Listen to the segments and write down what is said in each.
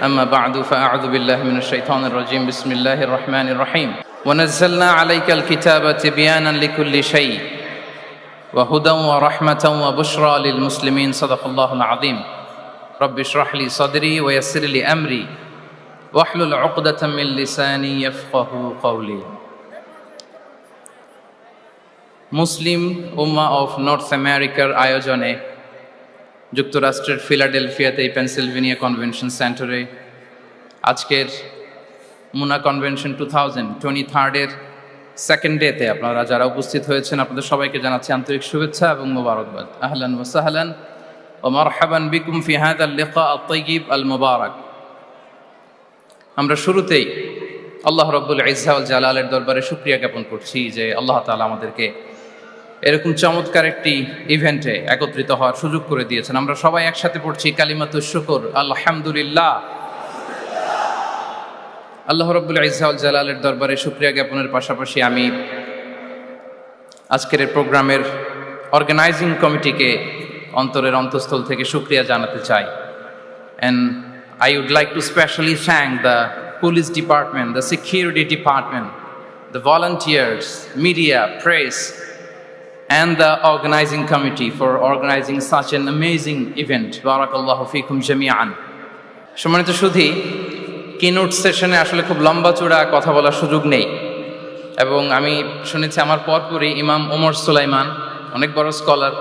أما بعد فأعوذ بالله من الشيطان الرجيم بسم الله الرحمن الرحيم ونزلنا عليك الكتاب تبيانا لكل شيء وهدى ورحمة وبشرى للمسلمين صدق الله العظيم رب اشرح لي صدري ويسر لي أمري واحلل عقدة من لساني يفقه قولي Muslim Ummah of north আমেরিকার আয়োজনে যুক্তরাষ্ট্রের ফিলাডেলফিয়াতে পেনসিলভেনিয়া কনভেনশন সেন্টারে আজকের মুনা কনভেনশন 2023-এর সেকেন্ড ডেতে আপনারা যারা উপস্থিত হয়েছেন আপনাদের সবাইকে জানাচ্ছি আন্তরিক শুভেচ্ছা এবং মোবারকবাদ। আহলান ওয়া সাহলান ওয়া মারহাবান বিকুম ফি হাযাল লিকা আত-তাইয়িব আল মুবারাক। আমরা শুরুতেই আল্লাহ রাব্বুল ইজ্জা ওয়াল জালালের দরবারে শুকরিয়া জ্ঞাপন করছি যে আল্লাহ তাআলা আমাদেরকে এরকম চমৎকার একটি ইভেন্টে একত্রিত হওয়ার সুযোগ করে দিয়েছেন। আমরা সবাই একসাথে পড়ছি কালিমাতুশ শুকর, আলহামদুলিল্লাহ। আল্লাহ রাব্বুল ইজ্জা ওয়াল জালালের দরবারে শুকরিয়া জ্ঞাপনের পাশাপাশি আমি আজকের এই প্রোগ্রামের অর্গানাইজিং কমিটিকে অন্তরের অন্তঃস্থল থেকে শুকরিয়া জানাতে চাই। And I would like to specially thank the police department, the security department, the volunteers, media, press, and the organizing committee for organizing such an amazing event. Barakallahu fikum jami'an. সম্মানিত সুধী, keynote সেশনে আসলে খুব লম্বা চূড়া কথা বলার সুযোগ নেই এবং আমি শুনেছি আমার পরপরই ইমাম ওমর সুলাইমান, অনেক বড় স্কলার,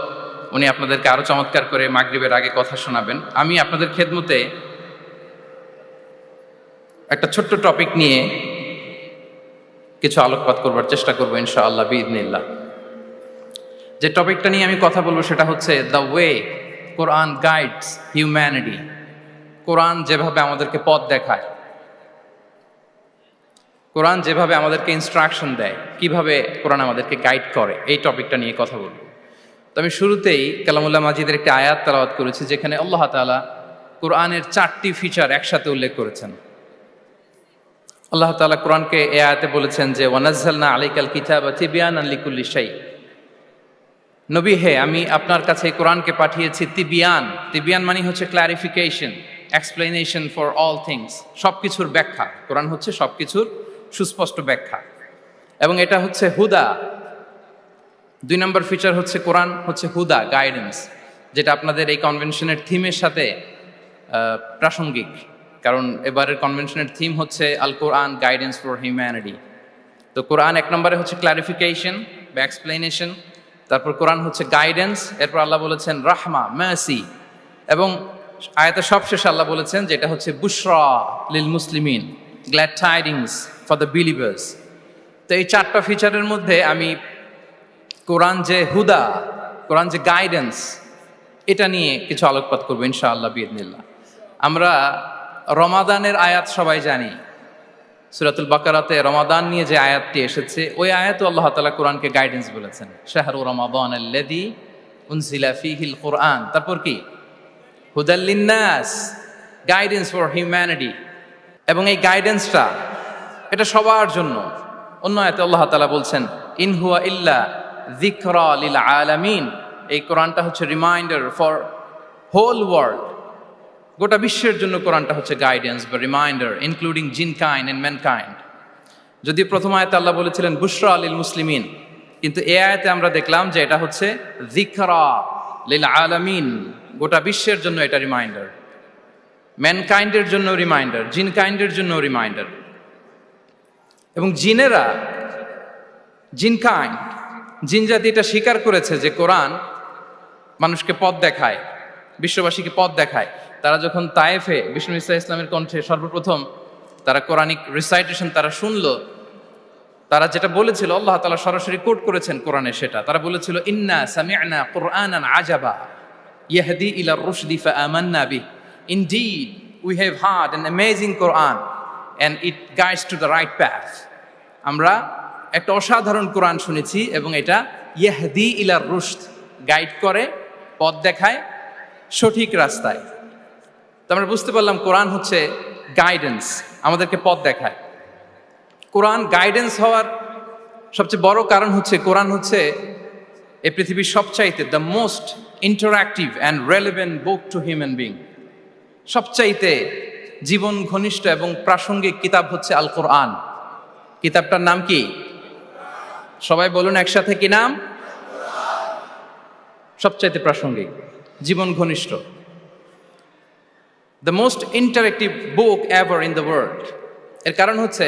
উনি আপনাদেরকে আরো চমৎকার করে মাগরিবের আগে কথা শোনাবেন। আমি আপনাদের খেদমতে একটা ছোট্ট টপিক নিয়ে কিছু আলোকপাত করবার চেষ্টা করবো ইনশাআল্লাহ বিইذنিল্লাহ। যে টপিকটা নিয়ে আমি কথা বলবো সেটা হচ্ছে the way Quran guides humanity. কোরআন যেভাবে আমাদেরকে পথ দেখায়, কোরআন যেভাবে আমাদেরকে ইনস্ট্রাকশন দেয়, কিভাবে কোরআন আমাদেরকে গাইড করে, এই টপিকটা নিয়ে কথা বলবো। তো আমি শুরুতেই কালামুল্লাহ মাজিদের একটি আয়াত তেলাওয়াত করেছি যেখানে আল্লাহ তাআলা কোরআনের 4টি ফিচার একসাথে উল্লেখ করেছেন। আল্লাহ তাআলা কোরআনকে এই আয়াতে বলেছেন যে ওয়ানাজ্জালনা আলাইকাল কিতাবা তিবয়ানান লিকুল্লি শাই। নবী হে, আমি আপনার কাছে এই কোরআনকে পাঠিয়েছি তিবিয়ান। তিবিয়ান মানে হচ্ছে clarification, explanation for all things, সবকিছুর ব্যাখ্যা। কোরআন হচ্ছে সবকিছুর সুস্পষ্ট ব্যাখ্যা এবং এটা হচ্ছে হুদা। 2 নম্বর ফিচার হচ্ছে কোরআন হচ্ছে হুদা, গাইডেন্স, যেটা আপনাদের এই কনভেনশনের থিমের সাথে প্রাসঙ্গিক, কারণ এবারের কনভেনশনের থিম হচ্ছে আল কোরআন গাইডেন্স ফর হিউম্যানিটি। তো কোরআন 1 নম্বরে হচ্ছে ক্লারিফিকেশন বা এক্সপ্লেনেশন, তারপর কোরআন হচ্ছে গাইডেন্স, এরপর আল্লাহ বলেছেন রাহমা, মার্সি, এবং আয়াতের সবশেষে আল্লাহ বলেছেন যে এটা হচ্ছে বুশরা লিল মুসলিমিন, glad tidings for the believers. তো এই 4টা ফিচারের মধ্যে আমি কোরআন যে হুদা, কোরআন যে গাইডেন্স, এটা নিয়ে কিছু আলোকপাত করবো ইনশাআল্লাহ বিইذনিল্লাহ। আমরা রমাদানের আয়াত সবাই জানি, সূরাতুল বাকারাতে রমাদান নিয়ে যে আয়াতটি এসেছে ওই আয়াতে আল্লাহ তাআলা কোরআনকে গাইডেন্স বলেছেন, শাহরু রমাদানাল্লাযী উনজিলা ফীহিল কুরআন। তারপর কি? হুদাল লিন্নাস, গাইডেন্স ফর হিউম্যানিটি। এবং এই গাইডেন্সটা এটা সবার জন্য। অন্য আয়াতে আল্লাহ তাআলা বলছেন ইন হুয়া ইল্লা যিকরা লিল আলামিন। এই কোরআনটা হচ্ছে রিমাইন্ডার ফর হোল ওয়ার্ল্ড, গোটা বিশ্বের জন্য কোরআনটা হচ্ছে গাইডেন্স বা reminder, including jinnkind and mankind. যদি প্রথম আয়াতে আল্লাহ বলেছিলেন বুশরা লিল মুসলিমিন, কিন্তু এই আয়াতে আমরা দেখলাম যে এটা হচ্ছে যিকরা লিল আলামিন, গোটা বিশ্বের জন্য এটা রিমাইন্ডার, ম্যানকাইন্ডের জন্য রিমাইন্ডার, জিনকাইন্ডের জন্য রিমাইন্ডার। এবং জিনেরা, জিনকাইন্ড, জিন জাতি এটা স্বীকার করেছে যে কোরআন মানুষকে পথ দেখায়, বিশ্ববাসীকে পথ দেখায়। তারা যখন তায়েফে বিষ্ণু ঈসা ইসলামের কণ্ঠে সর্বপ্রথম তারা কোরআনিক রিসাইটেশন তারা শুনলো, তারা যেটা বলেছিল আল্লাহ তাআলা সরাসরি কোট করেছেন কোরআনে, সেটা তারা বলেছিল ইন্না সামি'না কুরআনান আজাবা ইয়াহদি ইলা রুশদি ফাআমান্না বিহি। Indeed we have heard an amazing Quran and it guides to the right path. আমরা একটা অসাধারণ কোরআন শুনেছি এবং এটা ইয়াহদি ইলা রুশদ, গাইড করে, পথ দেখায় সঠিক রাস্তায়। তো আমরা বুঝতে পারলাম কোরআন হচ্ছে গাইডেন্স, আমাদেরকে পথ দেখায়। কোরআন গাইডেন্স হওয়ার সবচেয়ে বড় কারণ হচ্ছে কোরআন হচ্ছে এই পৃথিবীর সবচাইতে the most interactive and relevant book to human being. সবচাইতে জীবন ঘনিষ্ঠ এবং প্রাসঙ্গিক কিতাব হচ্ছে আল কোরআন। কিতাবটার নাম কি? সবাই বলুন একসাথে, কি নাম? সবচাইতে প্রাসঙ্গিক, জীবন ঘনিষ্ঠ, the most interactive book ever in the world. এর কারণ হচ্ছে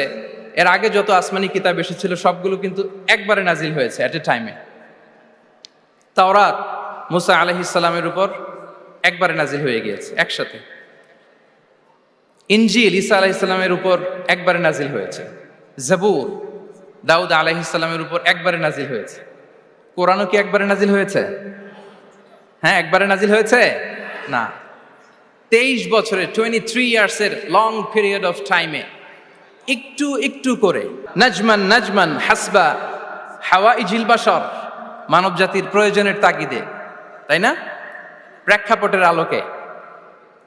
এর আগে যত আসমানি কিতাব এসেছিল সবগুলো কিন্তু একবারে নাজিল হয়েছে অ্যাট এ টাইমে। তাওরাত মুসা আলাইহিস সালামের উপর একবারে নাজিল হয়ে গিয়েছে একসাথে। ইনজিল ঈসা আলাইহিস সালামের উপর একবারে নাজিল হয়েছে। জাবুর দাউদ আলাইহিস সালামের উপর একবারে নাজিল হয়েছে। কোরআনও কি একবারে নাজিল হয়েছে? হ্যাঁ, একবারে নাজিল হয়েছে না, 23 বছরের 23 ইয়ার্সের লং পিরিয়ড অফ টাইমে একটু একটু করে নাজমান নাজমান হাসবা হাওয়াইজিল বাশার, মানব জাতির প্রয়োজনের তাগিদে, তাই না, প্রেক্ষাপটের আলোকে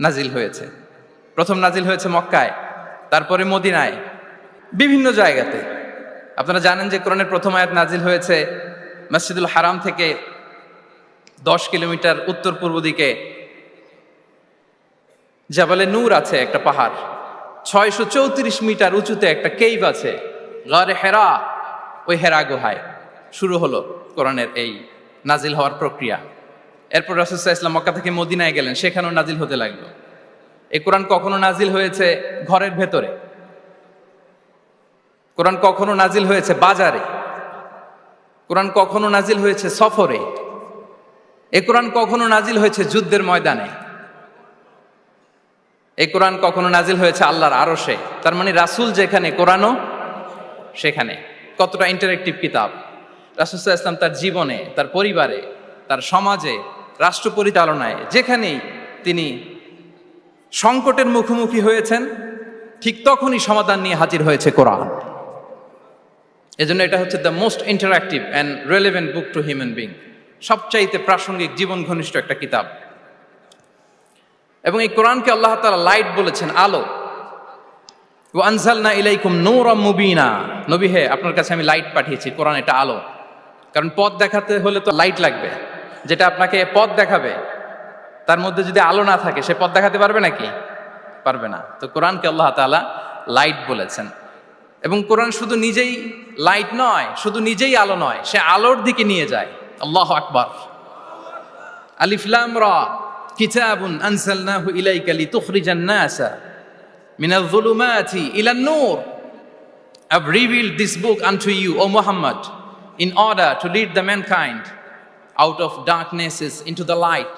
নাজিল হয়েছে। প্রথম নাজিল হয়েছে মক্কায়, তারপরে মদিনায়, বিভিন্ন জায়গাতে। আপনারা জানেন যে কোরআনের প্রথম আয়াত নাজিল হয়েছে মসজিদুল হারাম থেকে 10 কিলোমিটার উত্তর পূর্ব দিকে জাবালে নূর আছে, একটা পাহাড়, 634 মিটার উঁচুতে একটা কেইভ আছে, গারে হেরা। ওই হেরা গুহায় শুরু হলো কোরআনের এই নাজিল হওয়ার প্রক্রিয়া। এরপর রাসূল সাল্লাল্লাহু আলাইহি ওয়াসাল্লাম মক্কা থেকে মদিনায় গেলেন, সেখানেও নাজিল হতে লাগলো। এই কোরআন কখনো নাজিল হয়েছে ঘরের ভেতরে, কোরআন কখনো নাজিল হয়েছে বাজারে, কোরআন কখনো নাজিল হয়েছে সফরে, এই কোরআন কখনো নাজিল হয়েছে যুদ্ধের ময়দানে, এই কোরআন কখনো নাজিল হয়েছে আল্লাহর আরশে। তার মানে রাসূল যেখানে, কোরআনও সেখানে। কতটা ইন্টারেক্টিভ কিতাব! রাসূল সাল্লাল্লাহু আলাইহি ওয়াসাল্লাম তার জীবনে, তার পরিবারে, তার সমাজে, রাষ্ট্র পরিচালনায় যেখানেই তিনি সংকটের মুখোমুখি হয়েছেন, ঠিক তখনই সমাধান নিয়ে হাজির হয়েছে কোরআন। এজন্য এটা হচ্ছে the most interactive and relevant book to human being, সবচাইতে প্রাসঙ্গিক, জীবন ঘনিষ্ঠ একটা কিতাব। এবং এই কোরআনকে আল্লাহ তাআলা লাইট বলেছেন, আলো। ওয়া আনজালনা ইলাইকুম নূরাম মুবিনা, নবী হে, আপনার কাছে আমি লাইট পাঠিয়েছি। কোরআন এটা আলো, কারণ পথ দেখাতে হলে তো লাইট লাগবে। যেটা আপনাকে পথ দেখাবে তার মধ্যে যদি আলো না থাকে, সে পথ দেখাতে পারবে নাকি? পারবে না। তো কোরআনকে আল্লাহ তাআলা লাইট বলেছেন। এবং কোরআন শুধু নিজেই লাইট নয়, শুধু নিজেই আলো নয়, সে আলোর দিকে নিয়ে যায়। আল্লাহু আকবার। আলিফ লাম রা কিতাবুন আনজালনাহু ইলাইকা লিতুখরিজান নাসা মিনাল যুলুমাতি ইলান নূর। I've revealed this book unto you, O Muhammad, in order to lead the mankind out of darknesses into the light.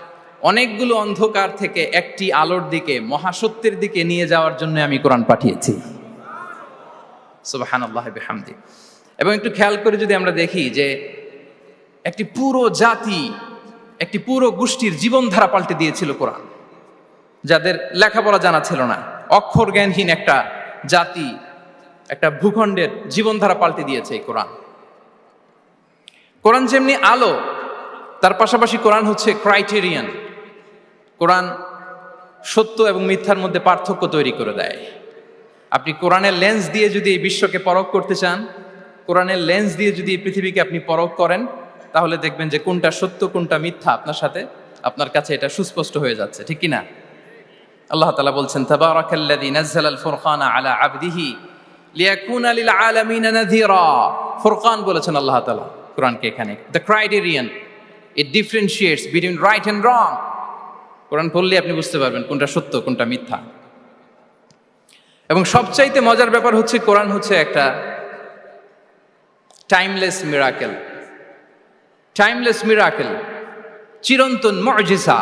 অনেকগুলো অন্ধকার থেকে একটি আলোর দিকে, মহাসত্যের দিকে নিয়ে যাওয়ার জন্য আমি কোরআন পাঠিয়েছি। সুবহানাল্লাহি বিহামদি। এবং একটু খেয়াল করে যদি আমরা দেখি যে একটি পুরো জাতি, একটি পুরো গোষ্ঠীর জীবনধারা পাল্টে দিয়েছিল কোরআন, যাদের লেখাপড়া জানা ছিল না, অক্ষর জ্ঞানহীন একটা জাতি, একটা ভূখণ্ডের জীবনধারা পাল্টে দিয়েছে এই কোরআন। কোরআন যেমনি আলো, তার পাশাপাশি কোরআন হচ্ছে ক্রাইটেরিয়ান। কোরআন সত্য এবং মিথ্যার মধ্যে পার্থক্য তৈরি করে দেয়। আপনি কোরআনের লেন্স দিয়ে যদি এই বিশ্বকে পরখ করতে চান, কোরআনের লেন্স দিয়ে যদি এই পৃথিবীকে আপনি পরখ করেন, তাহলে দেখবেন যে কোনটা সত্য কোনটা মিথ্যা আপনার সাথে, আপনার কাছে এটা সুস্পষ্ট হয়ে যাচ্ছে, ঠিক কি না? আল্লাহ তাআলা বলছেন, তাবারাকাল্লাযী নাযালাল ফুরকানা আলা আবদিহি লিয়াকুনা লিল আলামিনা নাযীরা। ফুরকান বলেছেন আল্লাহ তাআলা কোরআনকে এখানে। The criterion, it differentiates between right and wrong. কোরআন পড়লে আপনি বুঝতে পারবেন কোনটা সত্য কোনটা মিথ্যা। এবং সবচাইতে মজার ব্যাপার হচ্ছে কোরআন হচ্ছে একটা টাইমলেস মিরাকেল। টাইমলেস মিরাকেল, চিরন্তন মুজিজা।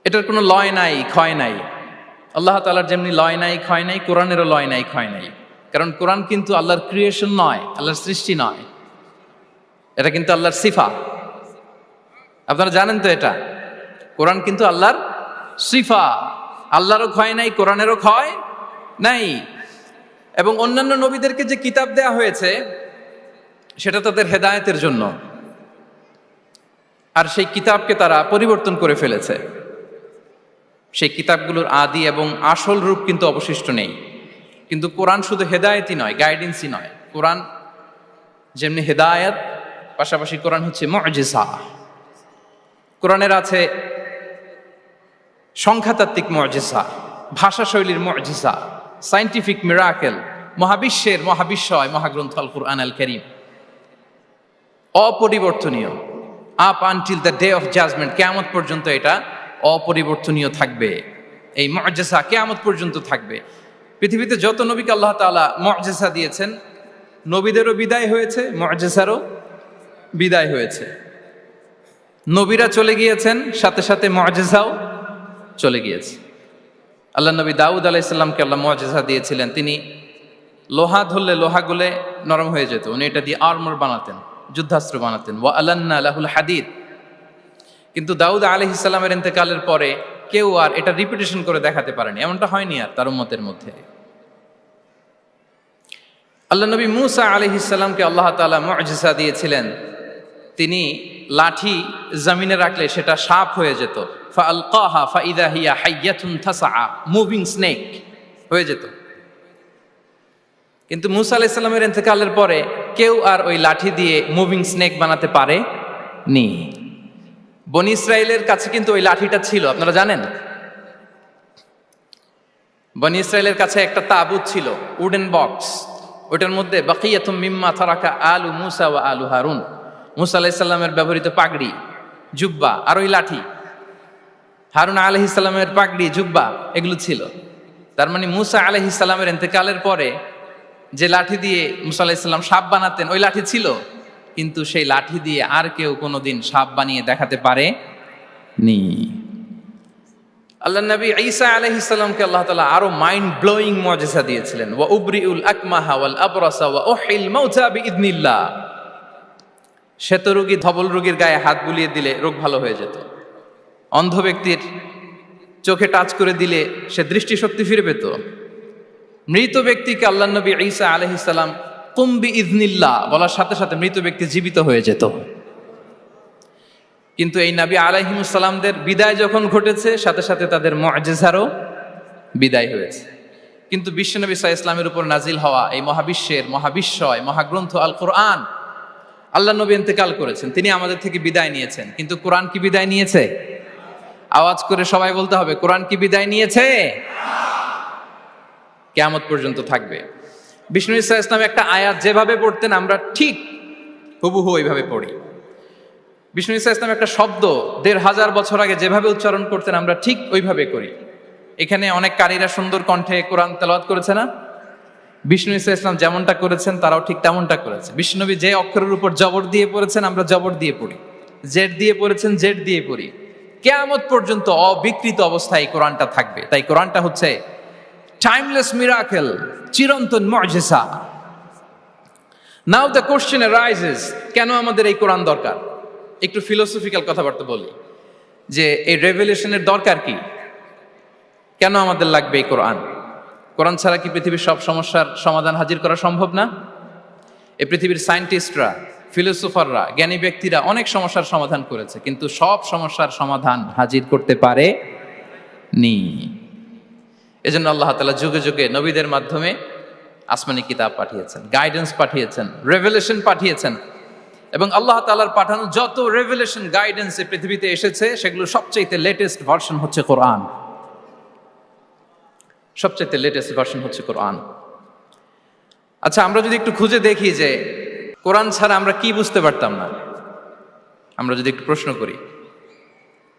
এটার কোনো লয় নাই, ক্ষয় নাই। আল্লাহ তাআলার যেমনি লয় নাই, ক্ষয় নাই, কোরআনেরও লয় নাই, ক্ষয় নাই। কারণ কোরআন কিন্তু আল্লাহর ক্রিয়েশন নয়, আল্লাহর সৃষ্টি নয়, এটা কিন্তু আল্লাহর সিফা। আপনারা জানেন তো এটা, কোরআন কিন্তু আল্লাহর সিফা। আল্লাহরও ক্ষয় নাই, কোরআনেরও ক্ষয় নাই। এবং অন্যান্য নবীদেরকে যে কিতাব দেয়া হয়েছে সেটা তাদের হেদায়েতের জন্য, আর সেই কিতাবকে তারা পরিবর্তন করে ফেলেছে। সেই কিতাবগুলোর আদি এবং আসল রূপ কিন্তু অবশিষ্ট নেই। কিন্তু কোরআন শুধু হেদায়েতই নয়, গাইডেন্সই নয়। কোরআন যেমনি হেদায়েত, পাশাপাশি কোরআন হচ্ছে মুজিজা। কোরআনের আছে সংখ্যাতাত্ত্বিক মুজিজা, ভাষা শৈলীর মুজিজা, সায়েন্টিফিক মিরাকেল, মহাবিশ্বের মহাবিশ্বয় মহাগ্রন্থ আল কুরআন আল কারীম অপরিবর্তনীয়। Up until the day of judgement, কিয়ামত পর্যন্ত এটা অপরিবর্তনীয় থাকবে। এই মুজিজা কিয়ামত পর্যন্ত থাকবে। পৃথিবীতে যত নবীকে আল্লাহ তাআলা মুজিজা দিয়েছেন, নবীদেরও বিদায় হয়েছে, মুজিজারও বিদায় হয়েছে। নবীরা চলে গিয়েছেন, সাথে সাথে মুজিজাও চলে গিয়েছে। আল্লাহ নবী দাউদ আলাইহিস সালামকে আল্লাহ মুজিজা দিয়েছিলেন, তিনি লোহা ধরলে লোহা গুলে নরম হয়ে যেত, উনি এটা দিয়ে আর্মর বানাতেন, যুদ্ধাস্ত্র বানাতেন। ওয়া আলান্না লাহুল হাদিদ। কিন্তু দাউদ আলাইহিস সালামের ইন্তেকালের পরে কেউ আর এটা রিপিটেশন করে দেখাতে পারেনি, এমনটা হয়নি আর তার উম্মতের মধ্যে। আল্লাহ নবী মূসা আলাইহিস সালামকে আল্লাহ তাআলা মুজিজা দিয়েছিলেন, তিনি লাঠি জমিনে রাখলে সেটা সাপ হয়ে যেত। ফাআলকাহা ফাইদা হিয়া হাইয়াতুন তাসআ, মুভিং স্নেক হয়ে যেত। কিন্তু মূসা আলাইহিস সালামের ইন্তেকালের পরে কেউ আর ওই লাঠি দিয়ে মুভিং স্নেক বানাতে পারে নি। বনি ইসরাইলের কাছে কিন্তু ওই লাঠিটা ছিল, আপনারা জানেন। বনি ইসরাইলের কাছে একটা তাবুত ছিল, উডেন বক্স, ওটার মধ্যে বাকিয়াতুম মিম্মা তারাকা আলু মূসা ওয়া আলু হারুন, মূসা আলাইহিস সালামের ব্যবহৃত পাগড়ি, জুব্বা আর ওই লাঠি, হারুন আলাইহিস সালামের পাগড়ি, জুব্বা, এগুলো ছিল। তার মানে মূসা আলাইহিস সালামের ইন্তেকালের পরে যে লাঠি দিয়ে মূসা আলাইহিস সালাম সাপ বানাতেন, ওই লাঠি ছিল, কিন্তু সেই লাঠি দিয়ে আর কেউ কোনোদিন সাপ বানিয়ে দেখাতে পারে নি। আল্লাহ নবী ঈসা আলাইহিস সালামকে আল্লাহ তাআলা আরো মাইন্ড ব্লোয়িং মুজিজা দিয়েছিলেন। ওয়া উবরিউল আকমাহা ওয়াল আবরাসা ওয়া উহিল মাউতা বিইذনিল্লাহ। শ্বেত রোগী, ধবল রোগীর গায়ে হাত বুলিয়ে দিলে রোগ ভালো হয়ে যেত। অন্ধ ব্যক্তির চোখে টাচ করে দিলে সে দৃষ্টিশক্তি ফিরে পেত। মৃত ব্যক্তিকে আল্লাহ নবী ঈসা আলাইহিস সালাম কুম বিইذনিল্লাহ বলার সাথে সাথে মৃত ব্যক্তি জীবিত হয়ে যেত। কিন্তু এই নবী আলাইহিমুস সালামদের বিদায় যখন ঘটেছে, সাথে সাথে তাদের মুজিজারও বিদায় হয়েছে। কিন্তু বিশ্বনবী সাল্লাল্লাহু আলাইহি ওয়াসাল্লামের উপর নাজিল হওয়া এই মহাবিশ্বের মহাবিশ্বয় মহাগ্রন্থ আল কুরআন, আল্লাহ নবী ইন্তেকাল করেছেন, তিনি আমাদের থেকে বিদায় নিয়েছেন, কিন্তু কোরআন কি বিদায় নিয়েছে? আওয়াজ করে সবাই বলতে হবে, কোরআন কি বিদায় নিয়েছে? কিয়ামত পর্যন্ত থাকবে। বিষ্ণু ঈসা ইসলাম একটা আয়াত যেভাবে পড়তেন আমরা ঠিক হুবহু ওইভাবে পড়ি। বিষ্ণু ঈসা ইসলাম একটা শব্দ ১৫০০ বছর আগে যেভাবে উচ্চারণ করতেন আমরা ঠিক ওইভাবে করি। এখানে অনেক কারীরা সুন্দর কণ্ঠে কোরআন তেলাওয়াত করেছে না? বিষ্ণু ঈসা ইসলাম যেমনটা করেছেন তারাও ঠিক তেমনটা করেছে। বিষ্ণুনবী যে অক্ষরের উপর জবর দিয়ে পড়েছেন আমরা জবর দিয়ে পড়ি, জেড দিয়ে পড়েছেন জেড দিয়ে পড়ি। কিয়ামত পর্যন্ত অবিকৃত অবস্থায় এই কোরআনটা থাকবে। তাই কোরআনটা হচ্ছে টাইমলেস মিরাকেল, চিরন্তন মুজিজা। নাও দ্য কোশ্চেন অ্যারাইজেস, কেন আমাদের এই কোরআন দরকার? একটু ফিলোসফিক্যাল কথাবার্তা বলি যে এই রেভেলেশনের দরকার কি, কেন আমাদের লাগবে এই কোরআন? কোরআন ছাড়া কি পৃথিবীর সব সমস্যার সমাধান হাজির করা সম্ভব না? এই পৃথিবীর সায়েন্টিস্টরা, ফিলোসোফাররা, জ্ঞানী ব্যক্তিরা অনেক সমস্যার সমাধান করেছে, কিন্তু সব সমস্যার সমাধান হাজির করতে পারে নি। এজন্য আল্লাহ তাআলা যুগে যুগে নবীদের মাধ্যমে আসমানি কিতাব পাঠিয়েছেন, গাইডেন্স পাঠিয়েছেন, রেভেলেশন পাঠিয়েছেন। এবং আল্লাহ তাআলার পাঠানো যত রেভেলেশন গাইডেন্স এই পৃথিবীতে এসেছে সেগুলো সবচেয়ে লেটেস্ট ভার্সন হচ্ছে কোরআন। সবচেয়ে লেটেস্ট ভার্সন হচ্ছে কোরআন। আচ্ছা, আমরা যদি একটু খুঁজে দেখি যে কোরআন ছাড়া আমরা কি বুঝতে পারতাম না, আমরা যদি একটু প্রশ্ন করি,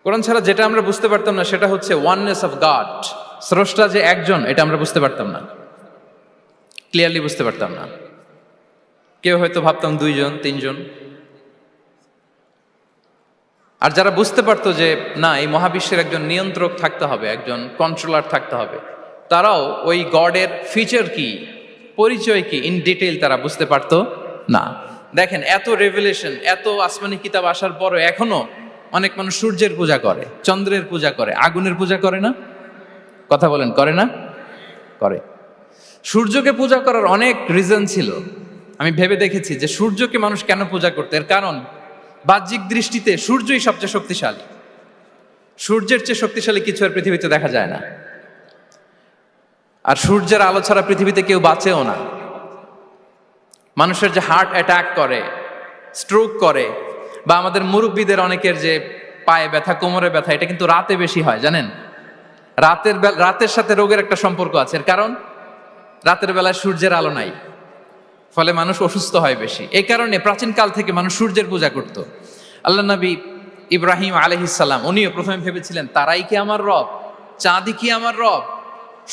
কোরআন ছাড়া যেটা আমরা বুঝতে পারতাম না সেটা হচ্ছে ওয়াননেস অফ গড, স্রষ্টা যে একজন, এটা আমরা বুঝতে পারতাম না, ক্লিয়ারলি বুঝতে পারতাম না। কেউ হয়তো ভাবতাম দুইজন তিনজন। আর যারা বুঝতে পারতো যে না, এই মহাবিশ্বের একজন নিয়ন্ত্রক থাকতে হবে, একজন কন্ট্রোলার থাকতে হবে, তারাও ওই গডের ফিচার কি, পরিচয় কি, ইন ডিটেইল তারা বুঝতে পারতো না। দেখেন, এত রেভেলেশন, এত আসমানি কিতাব আসার পরও এখনো অনেক মানুষ সূর্যের পূজা করে, চন্দ্রের পূজা করে, আগুনের পূজা করে না? কথা বলেন, করে না? করে। সূর্যকে পূজা করার অনেক রিজন ছিল। আমি ভেবে দেখেছি যে সূর্যকে মানুষ কেন পূজা করতে, এর কারণ বাহ্যিক দৃষ্টিতে সূর্যই সবচেয়ে শক্তিশালী। সূর্যের চেয়ে শক্তিশালী কিছু আর পৃথিবীতে দেখা যায় না। আর সূর্যের আলো ছাড়া পৃথিবীতে কেউ বাঁচেও না। মানুষের যে হার্ট অ্যাটাক করে, স্ট্রোক করে, বা আমাদের মুরব্বীদের অনেকের যে পায়ে ব্যথা, কোমরে ব্যথা, এটা কিন্তু রাতে বেশি হয়, জানেন? রাতের সাথে রোগের একটা সম্পর্ক আছে। এর কারণ রাতের বেলায় সূর্যের আলো নাই, ফলে মানুষ অসুস্থ হয় বেশি। এই কারণে প্রাচীন কাল থেকে মানুষ সূর্যের পূজা করত। আল্লাহ নবী ইব্রাহিম আলাইহিস সালাম উনিও প্রথমে ভেবেছিলেন তারাই কি আমার রব, চাঁদই কি আমার রব,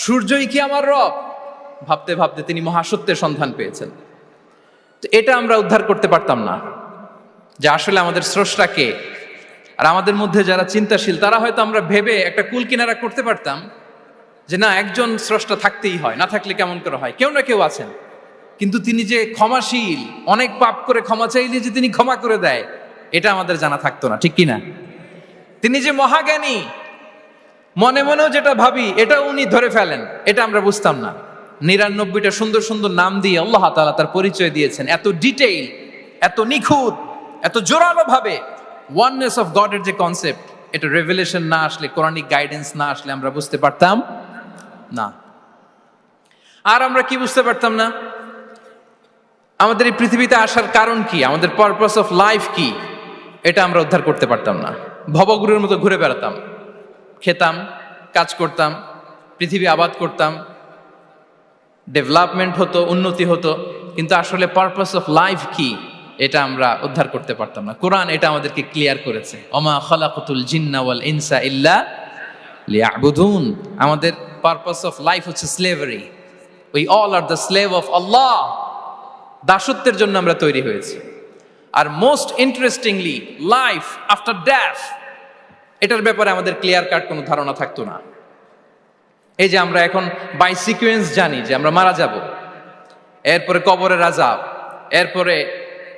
সূর্যই কি আমার রব। ভাবতে ভাবতে তিনি মহাসত্যের সন্ধান পেয়েছেন। তো এটা আমরা উদ্ধার করতে পারতাম না যে আসলে আমাদের স্রষ্টা কে। আর আমাদের মধ্যে যারা চিন্তাশীল তারা হয়তো আমরা ভেবে একটা কুল কিনারা করতে পারতাম যে না, একজন স্রষ্টা থাকতেই হয়, না থাকলে কেমন করে হয়, কেউ না কেউ আছেন। কিন্তু তিনি যে ক্ষমাশীল, অনেক পাপ করে ক্ষমা চাইলে যে তিনি ক্ষমা করে দেয়, এটা আমাদের জানা থাকতো না, ঠিক কিনা? তিনি যে মহাজ্ঞানী, মনে মনেও যেটা ভাবি এটা উনি ধরে ফেলেন, এটা আমরা বুঝতাম না। 99টা সুন্দর সুন্দর নাম দিয়ে আল্লাহ তাআলা তার পরিচয় দিয়েছেন, এত ডিটেইল, এত নিখুঁত, এত জোরালো ভাবে। ওয়াননেস অফ গডের যে কনসেপ্ট, এটা রেভেলেশন না আসলে, কোরআনিক গাইডেন্স না আসলে আমরা বুঝতে পারতাম না। আর আমরা কি বুঝতে পারতাম না? আমাদের এই পৃথিবীতে আসার কারণ কি, আমাদের পারপাস অফ লাইফ কি, এটা আমরা উদ্ধার করতে পারতাম না। ভবগুরুর মতো ঘুরে বেড়াতাম, খেতাম, কাজ করতাম, পৃথিবী আবাদ করতাম, ডেভেলপমেন্ট হতো, উন্নতি হতো, কিন্তু আসলে পারপাস অফ লাইফ কি এটা আমরা উদ্ধার করতে পারতাম না। কোরআন এটা আমাদেরকে ক্লিয়ার করেছে, ওমা খালাকাতুল জিন্না ওয়াল ইনসা ইল্লা লিয়াবুদুন। আমাদের পারপাস অফ লাইফ হচ্ছে slavery. We all are the slave of Allah. দাসত্বের জন্য আমরা তৈরি হয়েছি। আর most interestingly, life after death, এটার ব্যাপারে আমাদের ক্লিয়ার কাট কোনো ধারণা থাকতো না। এই যে আমরা এখন বাই সিকোয়েন্স জানি যে আমরা মারা যাব, এরপরে কবরের আযাব, এরপরে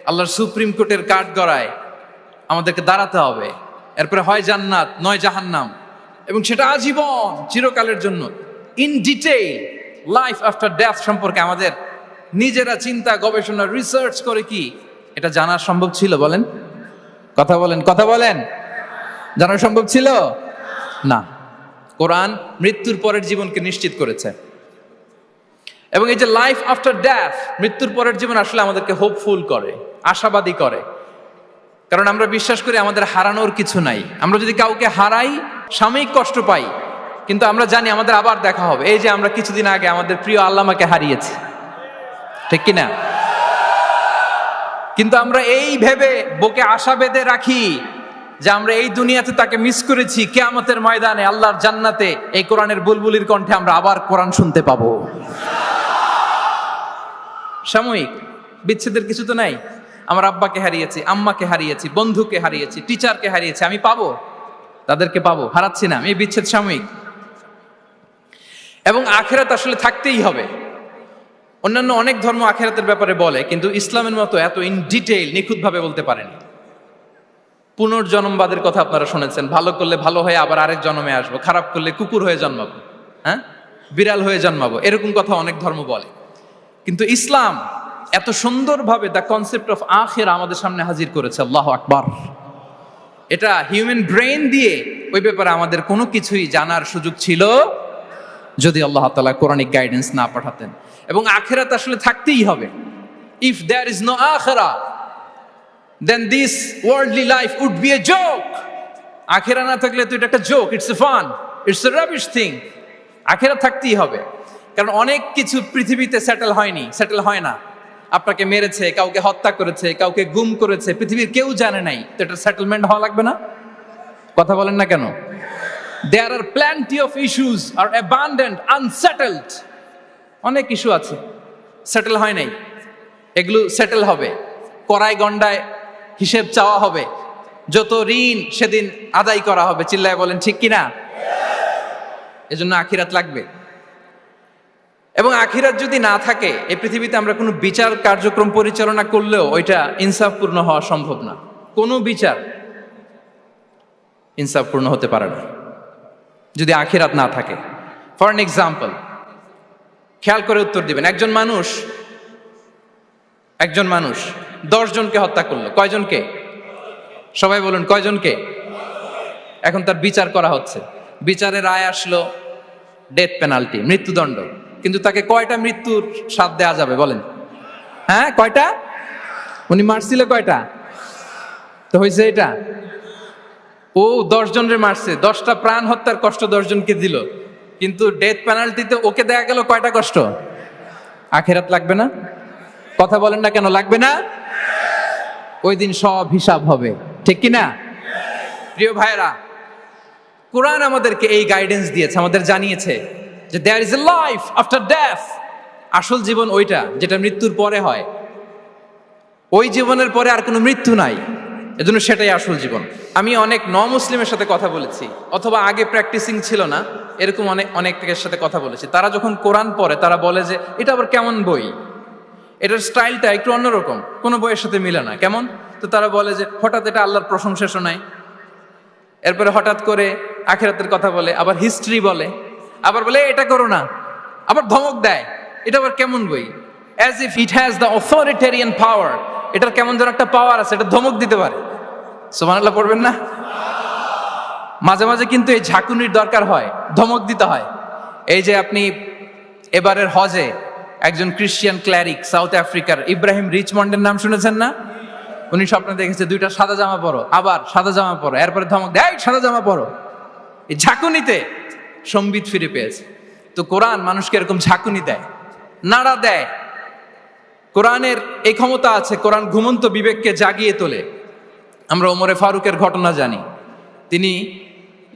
আল্লাহর সুপ্রিম কোর্টের কাঠ গড়ায় আমাদেরকে দাঁড়াতে হবে, এরপরে হয় জান্নাত নয় জাহান্নাম, এবং সেটা আজীবন চিরকালের জন্য। In detail life after death সম্পর্কে আমাদের নিজেরা চিন্তা, গবেষণা, রিসার্চ করে কি এটা জানা সম্ভব ছিল? বলেন, কথা বলেন, কথা বলেন। জানা সম্ভব ছিল না। কোরআন মৃত্যুর পরের জীবনকে নিশ্চিত করেছে। এবং এই যে লাইফ আফটার ডেথ, মৃত্যুর পরের জীবন আসলে আমাদেরকে হোপফুল করে, আশাবাদী করে। কারণ আমরা বিশ্বাস করি আমাদের হারানোর কিছু নাই। আমরা যদি কাউকে হারাই, সাময়িক কষ্ট পাই, কিন্তু আমরা জানি আমাদের আবার দেখা হবে। এই যে আমরা কিছুদিন আগে আমাদের প্রিয় আল্লামাকে হারিয়েছি, ঠিক কিনা? কিন্তু আমরা এই ভেবে বুকে আশা বেঁধে রাখি যে আমরা এই দুনিয়াতে তাকে মিস করেছি, কিয়ামতের ময়দানে আল্লাহর জান্নাতে এই কোরআনের বুলবুলির কণ্ঠে আমরা আবার কোরআন শুনতে পাবো। সাময়িক বিচ্ছেদের কিছু তো নাই। আমার আব্বাকে হারিয়েছি, আম্মাকে হারিয়েছি, বন্ধুকে হারিয়েছি, টিচারকে হারিয়েছি, আমি পাবো, তাদেরকে পাবো, হারাচ্ছি না। এই বিচ্ছেদ সাময়িক। এবং আখিরাত আসলে থাকতেই হবে। অন্যান্য অনেক ধর্ম আখিরাতের ব্যাপারে বলে, কিন্তু ইসলামের মতো এত ইন ডিটেইল নিখুঁতভাবে বলতে পারেনি। পুনর্জন্মবাদের কথা আপনারা শুনেছেন, ভালো করলে ভালো হয়ে আবার আরেক জন্মে আসবো, খারাপ করলে কুকুর হয়ে জন্মাবো, হ্যাঁ, বিড়াল হয়ে জন্মাবো, এরকম কথা অনেক ধর্ম বলে। কিন্তু ইসলাম এত সুন্দরভাবে দ্য কনসেপ্ট অফ আখিরা আমাদের সামনে হাজির করেছে। আল্লাহু আকবার। এটা হিউম্যান ব্রেন দিয়ে ওই ব্যাপারে আমাদের কোনো কিছুই জানার সুযোগ ছিল যদি আল্লাহ তাআলা কোরআনিক গাইডেন্স না পাঠাতেন। এবং আখিরাত আসলে থাকতেই হবে। ইফ দেয়ার ইজ নো আখিরা, then this worldly life would be a joke. আখিরা না থাকলে তো এটা একটা joke, it's a fun, it's a rubbish thing. আখিরা থাকতেই হবে, কারণ অনেক কিছু পৃথিবীতে সেটেল হয়নি, সেটেল হয় না। আপনাকে মেরেছে, কাউকে হত্যা করেছে, কাউকে গুম করেছে, পৃথিবীর কেউ জানে নাই, তো এটা সেটেলমেন্ট হওয়া লাগবে না? কথা বলেন না কেন? There are plenty of issues are abandoned, unsettled. অনেক ইস্যু আছে, সেটেল হয় নাই, এগুলো সেটেল হবে। কড়াই গন্ডায় হিসেব চাওয়া হবে, যত ঋণ সেদিন আদায় করা হবে। চিল্লায় বলেন ঠিক কিনা? এজন্য আখিরাত লাগবে। এবং আখিরাত যদি না থাকে, এই পৃথিবীতে আমরা কোনো বিচার কার্যক্রম পরিচালনা করলেও ওইটা ইনসাফপূর্ণ হওয়া সম্ভব না। কোনো বিচার ইনসাফপূর্ণ হতে পারে না যদি আখিরাত না থাকে। ফর এন এক্সাম্পল, খেয়াল করে উত্তর দিবেন। একজন মানুষ 10 জনকে হত্যা করলো। কয়জনকে? সবাই বলুন, কয়জনকে? এখন তার বিচার করা হচ্ছে, বিচারের রায় আসলো ডেথ পেনাল্টি, মৃত্যুদণ্ড। কিন্তু তাকে কয়টা মৃত্যুর স্বাদ দেয়া যাবে বলেন? হ্যাঁ, কয়টা? উনি মারছিল কয়টা? তো হয়েছে এটা, ও 10 জনের মারছে, 10টা প্রাণ হত্যার কষ্ট 10 জনকে দিল। কিন্তু ডেথ পেনাল্টিতে ওকে দেয়া গেল কয়টা কষ্ট? আখেরাত লাগবে না? কথা বলেন না কেন, লাগবে না? ওই দিন সব হিসাব হবে, ঠিক কি না? প্রিয় ভাইরা, কোরআন আমাদেরকে এই গাইডেন্স দিয়েছে, আমাদের জানিয়েছে যে there is a life after death. আসল জীবন ওইটা যেটা মৃত্যুর পরে হয়। ওই জীবনের পরে আর কোনো মৃত্যু নাই, এজন্য সেটাই আসল জীবন। আমি অনেক মুসলিমের সাথে কথা বলেছি, অথবা আগে প্র্যাকটিসিং ছিল না এরকম অনেকের সাথে কথা বলেছি। তারা যখন কোরআন পড়ে তারা বলে যে এটা আবার কেমন বই, এটার স্টাইলটা একটু অন্যরকম, কোনো বইয়ের সাথে মিলে না। কেমন? তো তারা বলে যে হঠাৎ এটা আল্লাহর প্রশংসা শোনায়, এরপরে হঠাৎ করে আখিরাতের কথা বলে, আবার হিস্ট্রি বলে, আবার বলে এটা করো না, আবার ধমক দেয়। এটা আবার কেমন বই? As if it has the authoritarian পাওয়ার। এটার কেমন যেন একটা পাওয়ার আছে, এটা ধমক দিতে পারে। সুবহানাল্লাহ পড়বেন না? মাঝে মাঝে কিন্তু এই ঝাঁকুনির দরকার হয়, ধমক দিতে হয়। এই যে আপনি এবারের হজে একজন ক্রিশ্চিয়ান ক্ল্যারিক সাউথ আফ্রিকার ইব্রাহিম রিচমন্ডের নাম শুনেছেন না? উনি স্বপ্নে দেখেছে দুইটা সাদা জামা পরো, আবার সাদা জামা পরো, এরপরে ধমক দেয় সাদা জামা পরো। এই ঝাঁকুনিতে সম্বিত ফিরে পেয়েছে। তো কোরআন মানুষকে এরকম ঝাঁকুনি দেয়, নাড়া দেয়। কোরআনের এই ক্ষমতা আছে, কোরআন ঘুমন্ত বিবেককে জাগিয়ে তোলে। আমরা ওমরে ফারুকের ঘটনা জানি। তিনি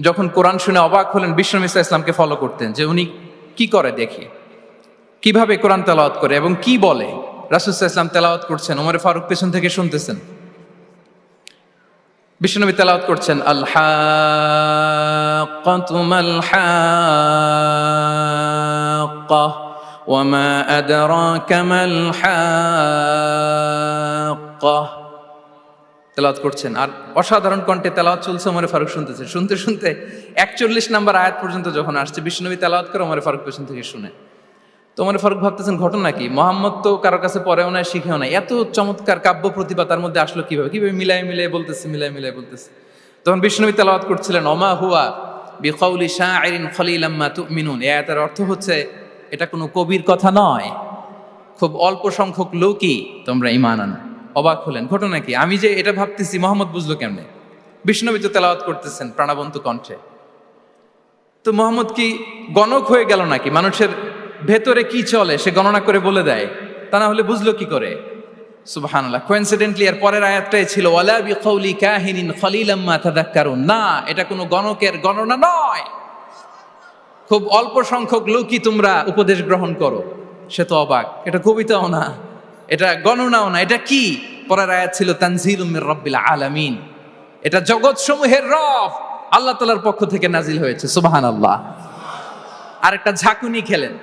যখন কোরআন শুনে অবাক হলেন, বিশ্বনবী সাল্লাল্লাহু আলাইহি ওয়াসাল্লামকে ফলো করতেন যে উনি কি করে দেখি, কিভাবে কোরআন তেলাওয়াত করে এবং কি বলে। রাসূল সাল্লাল্লাহু আলাইহি ওয়াসাল্লাম তেলাওয়াত করছেন, ওমরে ফারুক পেছন থেকে শুনতেছেন। বিশ্বনবী তেলাওয়াত করছেন, আল হাক্কাতু মাল হাক্কা ওয়া মা আদরাকা মাল হাক্কা। তেলাওয়াত করছেন আর অসাধারণ কণ্ঠে তেলাওয়াত চলছে, ওমরে ফারুক শুনতেছে। শুনতে শুনতে 41 নম্বর আয়াত পর্যন্ত যখন আসছে, বিশ্বনবী তেলাওয়াত করে ওমরে ফারুক পেছন থেকে শুনে। তো ওমরে ফারুক ভাবতেছেন ঘটনা কি, মোহাম্মদ তো কারোর কাছে পড়েও নাই, শিখেও নাই, এত চমৎকার কাব্য প্রতিভা তার মধ্যে আসলো কিভাবে? কিভাবে মিলাই মিলাই বলতেছে, মিলাই মিলাই বলতেছে। তখন বিশ্বনবী তেলাওয়াত করছিলেন, ওমা হুয়া বিকাউলি শাইরিন খলিলাম মা তুমিনুন। এই আয়াতের অর্থ হচ্ছে এটা কোনো কবির কথা নয়, খুব অল্প সংখ্যক লোকই তোমরা ঈমান আনো। অবাক হলেন, ঘটনা কি? আমি যে এটা ভাবতেছি মোহাম্মদ বুঝলো কেমনে? বিশ্বনবী তো তেলাওয়াত করতেছেন প্রাণবন্ত কণ্ঠে। তো মোহাম্মদ কি গণক হয়ে গেল নাকি? মানুষের ভেতরে কি চলে সে গণনা করে বলে দেয়, তা না হলে বুঝলো কি করে? সুবহানাল্লাহ। কোইন্সিডেন্টলি এর পরের আয়াতটাই ছিল ওয়ালা বিকাউলি কাহিনিন খলিলাম মা তাযাক্কারুন। না, এটা কোনো গণকের গণনা নয়, খুব অল্প সংখ্যক লোকই তোমরা উপদেশ গ্রহণ করো। সে তো অবাক, এটা কবিতাও না, এটা গণনাও না, এটা কি? পরের আয়াত ছিল তানজিলুম মির রাব্বিল আলামিন। এটা জগৎ সমূহের রব আল্লাহ তাআলার পক্ষ থেকে নাজিল হয়েছে। সুবহানাল্লাহ। আরেকটা ঝাঁকুনি খেলেন।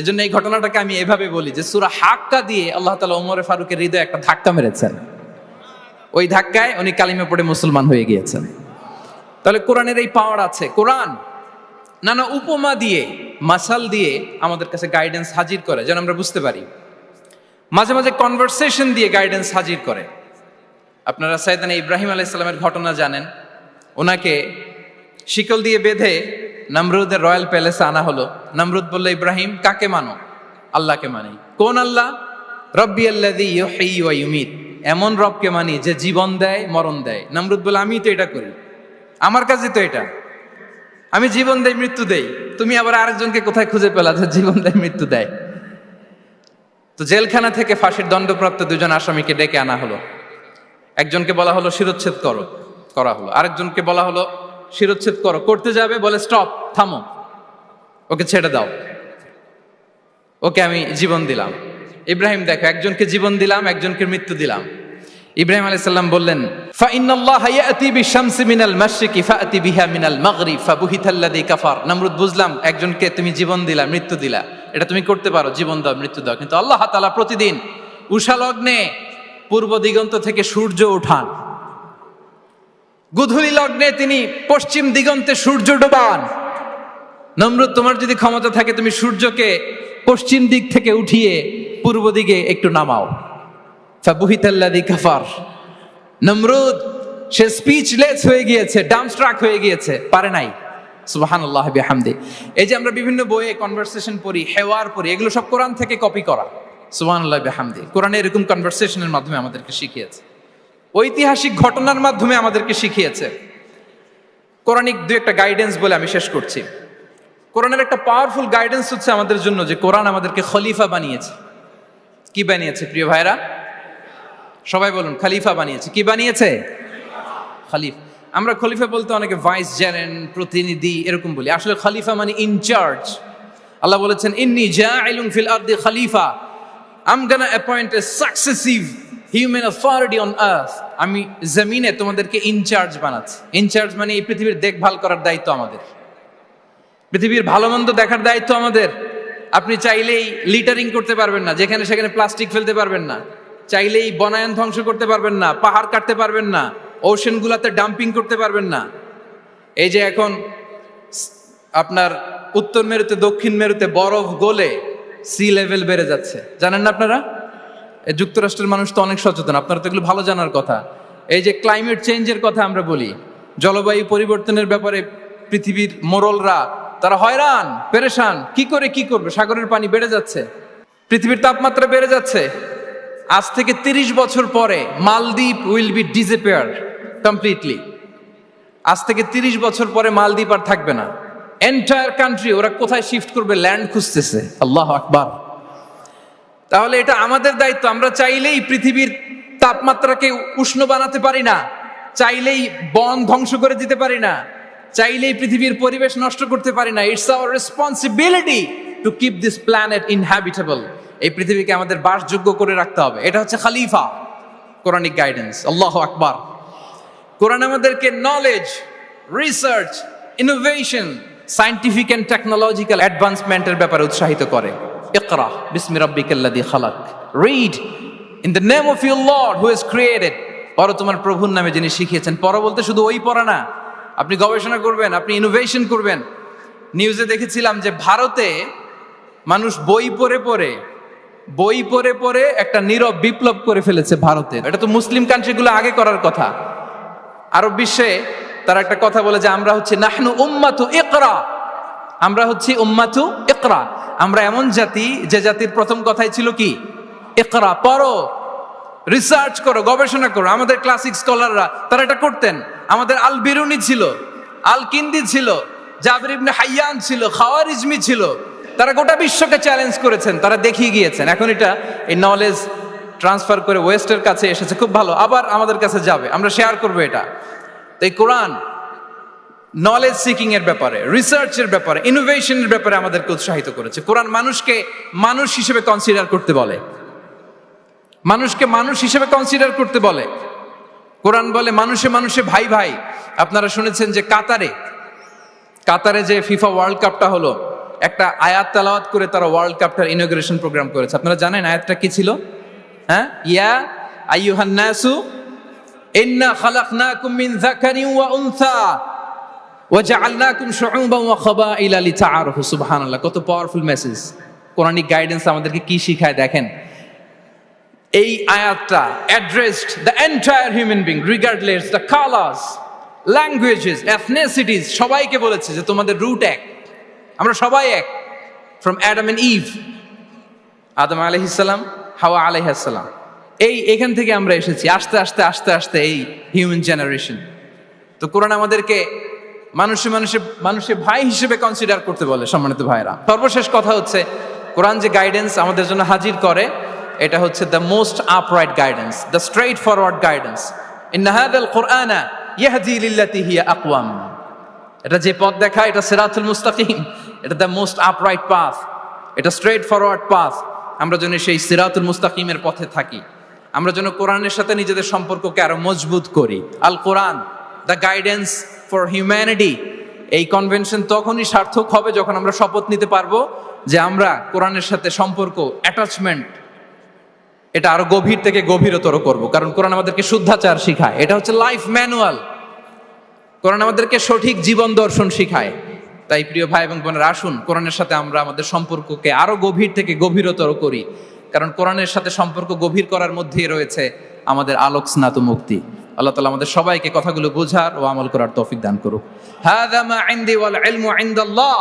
এজন্য এই ঘটনাটাকে আমি এভাবে বলি যে সূরা হাক্কা দিয়ে আল্লাহ তাআলা ওমরে ফারুকের হৃদয়ে একটা ধাক্কা মেরেছেন। ওই ধাক্কায় উনি কালিমা পড়ে মুসলমান হয়ে গিয়েছেন। তাহলে কোরআনের এই পাওয়ার আছে। কোরআন নানা উপমা দিয়ে, মাসাল দিয়ে আমাদের কাছে গাইডেন্স হাজির করে যেন আমরা বুঝতে পারি। মাঝে মাঝে কনভারসেশন দিয়ে গাইডেন্স হাজির করে। আপনারা সাইয়েদনা ইব্রাহিম আলাইহিস সালামের ঘটনা জানেন। ওনাকে শিকল দিয়ে বেঁধে নমরুদের রয়্যাল প্যালেসে আনা হলো। নমরুদ বলল, ইব্রাহিম কাকে মানো? আল্লাহকে মানি। কোন আল্লাহ? রব্বি আল্লাযী ইউহয়ী ওয়া ইউমীত। এমন রবকে মানি যে জীবন দেয়, মরণ দেয়। নমরুদ বলে, আমি তো এটা করি, আমার কাজই তো এটা, আমি জীবন দেই, মৃত্যু দেই। তুমি আবার আরেকজনকে কোথায় খুঁজে পেলা যে জীবন দেয়, মৃত্যু দেয়? তো জেলখানা থেকে ফাঁসির দণ্ডপ্রাপ্ত দুজন আসামিকে ডেকে আনা হলো। একজনকে বলা হলো শিরোচ্ছেদ করো, করা হলো। আরেকজনকে বলা হলো শিরোচ্ছেদ করো, করতে যাবে, বলে স্টপ, থামো, ওকে ছেড়ে দাও, ওকে আমি জীবন দিলাম। ইব্রাহিম দেখো, একজনকে জীবন দিলাম, একজনকে মৃত্যু দিলাম। ইব্রাহিম আলাইহিস সালাম বললেন, ফাইন্নাল্লাহা ইয়াতি বিশ-শামসি মিনাল মাশরিকি ফাআতি বিহা মিনাল মাগরিব ফাবুহিতাল্লাযী কাফার। নমরুদ, বুঝলাম একজনকে তুমি জীবন দিলা, মৃত্যু দিলা, এটা তুমি করতে পারো, জীবন দাও, মৃত্যু দাও, কিন্তু আল্লাহ তাআলা প্রতিদিন উষা লগ্নে পূর্ব দিগন্ত থেকে সূর্য উঠান, গোধূলি লগ্নে তিনি পশ্চিম দিগন্তে সূর্য ডোবান। নমরুদ, তোমার যদি ক্ষমতা থাকে তুমি সূর্যকে পশ্চিম দিক থেকে উঠিয়ে পূর্ব দিকে একটু নামাও। ফাবুহিতাল্লাযী কাফার। নমরুদ সে স্পিচলেস হয়ে গিয়েছে, ডামস্ট্রাক হয়ে গিয়েছে, পারে নাই। সুবহানাল্লাহ বিহামদি। এই যে আমরা বিভিন্ন বইয়ে কনভারসেশন পড়ি, হেওয়ার পড়ি, এগুলো সব কোরআন থেকে কপি করা। সুবহানাল্লাহ বিহামদি। কোরআনে এরকম কনভারসেশনের মাধ্যমে আমাদেরকে শিখিয়েছে, ঐতিহাসিক ঘটনার মাধ্যমে আমাদেরকে শিখিয়েছে। কোরআনিক দুই একটা গাইডেন্স বলে আমি শেষ করছি। কোরআনের একটা পাওয়ারফুল গাইডেন্স হচ্ছে আমাদের জন্য যে কোরআন আমাদেরকে খলিফা বানিয়েছে। কি বানিয়েছে প্রিয় ভাইরা? সবাই বলুন, খলিফা বানিয়েছে। কি বানিয়েছে? খলিফা। আমরা খলিফা বলতে অনেকে ভাইস জেনারেল, প্রতিনিধি এরকম বলি, আসলে খলিফা মানে ইনচার্জ। আল্লাহ বলেছেন, ইন্নী জাইলুন ফিল আরদি খলিফা, I am gonna appoint a successive human authority on earth. আমি জমিনে তোমাদেরকে ইনচার্জ বানাচ্ছি। ইনচার্জ মানে এই পৃথিবীর দেখভাল করার দায়িত্ব আমাদের, পৃথিবীর ভালো মন্দ দেখার দায়িত্ব আমাদের। আপনি চাইলেই লিটারিং করতে পারবেন না, যেখানে সেখানে প্লাস্টিক ফেলতে পারবেন না, চাইলেই বনায়ন ধ্বংস করতে পারবেন না, পাহাড় কাটতে পারবেন না, ওশেন গুলাতে ডাম্পিং করতে পারবেন না। এই যে এখন আপনার উত্তর মেরুতে দক্ষিণ মেরুতে বরফ গলে সি লেভেল বেড়ে যাচ্ছে, জানেন না আপনারা? যুক্তরাষ্ট্রের মানুষ তো অনেক সচেতন, আপনারা তো এগুলো ভালো জানার কথা। এই যে ক্লাইমেট চেঞ্জের কথা আমরা বলি, জলবায়ু পরিবর্তনের ব্যাপারে পৃথিবীর মোড়লরা তারা হয়রান পেরেশান, কি করবে? সাগরের পানি বেড়ে যাচ্ছে, পৃথিবীর তাপমাত্রা বেড়ে যাচ্ছে। আজ থেকে 30 বছর পরে মালদ্বীপ উইল বি ডিসঅ্যাপিয়ার কমপ্লিটলি। আজ থেকে 30 বছর পরে মালদ্বীপ আর থাকবে না। এন্টায়ার কান্ট্রি ওরা কোথায় শিফট করবে? ল্যান্ড খুঁজতেছে। আল্লাহু আকবার। তাহলে এটা আমাদের দায়িত্ব। আমরা চাইলেই পৃথিবীর তাপমাত্রাকে উষ্ণ বানাতে পারি না, চাইলেই বন ধ্বংস করে দিতে পারি না, চাইলেই পৃথিবীর পরিবেশ নষ্ট করতে পারি না। It's our responsibility to keep this planet inhabitable. এই পৃথিবীকে আমাদের বাসযোগ্য করে রাখতে হবে। এটা হচ্ছে খলিফা, কোরআনিক গাইডেন্স। আল্লাহু আকবার। কোরআন আমাদেরকে knowledge, research, innovation, scientific and technological অ্যাডভান্সমেন্টের ব্যাপারে উৎসাহিত করে। ইকরা বিসমি রাব্বিকাল্লাযী খালাক, read in the name of your lord who has created. পড়ো তোমার প্রভুর নামে যিনি শিখিয়েছেন। পড়ো বলতে শুধু ওই পড়া না, আপনি গবেষণা করবেন, আপনি ইনোভেশন করবেন। নিউজে দেখেছিলাম যে ভারতে মানুষ বই পড়ে পড়ে একটা নীরব বিপ্লব করে ফেলেছে ভারতের। এটা তো মুসলিম কান্ট্রিগুলো আগে করার কথা। আরব বিশ্বে তারা একটা কথা বলে যে আমরা হচ্ছে নাহনু উম্মাতু ইকরা, আমরা হচ্ছে উম্মাতু ইকরা। আমরা এমন জাতি যে জাতির প্রথম কথাই ছিল কি? ইকরা, পড়ো, রিসার্চ করো, গবেষণা করো। আমাদের ক্লাসিক স্কলাররা তারা এটা করতেন। আমাদের আল বিরুনি ছিল, আল কিন্দি ছিল, জাবির ইবনে হাইয়ান ছিল, খাওয়ারিজমি ছিল। তারা গোটা বিশ্বকে চ্যালেঞ্জ করেছেন, তারা দেখিয়ে গিয়েছেন। এখন এটা এই নলেজ ট্রান্সফার করে ওয়েস্টের কাছে এসেছে, খুব ভালো। আবার আমাদের কাছে যাবে, আমরা শেয়ার করবো এটা। তো এই কোরআন নলেজ সিকিং এর ব্যাপারে, রিসার্চের ব্যাপারে, ইনোভেশনের ব্যাপারে আমাদেরকে উৎসাহিত করেছে। কোরআন মানুষকে মানুষ হিসেবে কনসিডার করতে বলে, মানুষকে মানুষ হিসেবে কনসিডার করতে বলে। কোরআন বলে মানুষে মানুষে ভাই ভাই। আপনারা শুনেছেন যে কাতারে যে ফিফা ওয়ার্ল্ড কাপটা হলো, একটা আয়াত তেলাওয়াত করে তারা ওয়ার্ল্ড কাপটার ইনগ্রেশন প্রোগ্রাম করেছে। আপনারা জানেন আয়াতটা কি ছিল? হ্যাঁ, ইয়া আইয়ুহান নাসু ইন্না খালাকনাকুম মিন যাকারিন ওয়া উনসা ওয়া জাআলনাকুম শুউবান ওয়া ক্বাবাইলা লিতাআরাফু। সুবহানাল্লাহ, কত পাওয়ারফুল মেসেজ। কোরআনিক গাইডেন্স আমাদেরকে কি শিখায় দেখেন। এই আয়াতটা addressed the entire human being regardless the colours, languages, এথনিসিটিস। সবাইকে বলেছে যে তোমাদের রুট এক, আমরা সবাই এক। ফ্রম অ্যাডাম এন্ড ইভ, আদম আলাইহিস সালাম, হাওয়া আলাইহিস সালাম, এখান থেকে আমরা এসেছি। আস্তে আস্তে আস্তে আস্তে এই হিউম্যান জেনারেশন। তো কোরআন আমাদেরকে মানুষে ভাই হিসেবে কনসিডার করতে বলে। সম্মানিত ভাইরা, সর্বশেষ কথা হচ্ছে কোরআন যে গাইডেন্স আমাদের জন্য হাজির করে, এটা হচ্ছে the most upright guidance, the straight forward guidance. ইন্না হাযাল কুরআনা ইয়াহদি লিল্লাতি হিয়া আকওয়াম। এটা যে পথ দেখায়, এটা সিরাতুল মুস্তাকিম, এটা দ্য মোস্ট আপরাইট পাথ, এটা স্ট্রেইট ফরওয়ার্ড পাথ। আমরা যেন সেই সিরাতুল মুস্তাকিমের পথে থাকি, আমরা যেন কোরআনের সাথে নিজেদের সম্পর্ককে আরো মজবুত করি। আল কোরআন দ্য গাইডেন্স ফর হিউম্যানিটি। এই কনভেনশন তখনই সার্থক হবে যখন আমরা শপথ নিতে পারবো যে আমরা কোরআনের সাথে সম্পর্ক, অ্যাটাচমেন্ট, এটা আরো গভীর থেকে গভীরতর করব। কারণ কোরআন আমাদেরকে শুদ্ধাচার শিখায়, এটা হচ্ছে লাইফ ম্যানুয়াল। কোরআন আমাদেরকে সঠিক জীবন দর্শন শিখায়। তাই প্রিয় ভাই এবং বোনেরা, আসুন কোরআনের সাথে আমরা আমাদের সম্পর্ককে আরো গভীর থেকে গভীরতর করি। কারণ কোরআনের সাথে সম্পর্ক গভীর করার মধ্যেই রয়েছে আমাদের আলোক স্নাত মুক্তি। আল্লাহ তাআলা আমাদের সবাইকে কথাগুলো বোঝার ও আমল করার তৌফিক দান করুক। হাযা মা ইনদি ওয়াল ইলমু ইনদাল্লাহ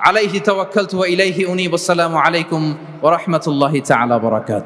আলাইহি তাওয়াক্কালতু ওয়া ইলাইহি উনীব। আসসালামু আলাইকুম ওয়া রাহমাতুল্লাহি তাআলা ওয়া বারাকাতুহু।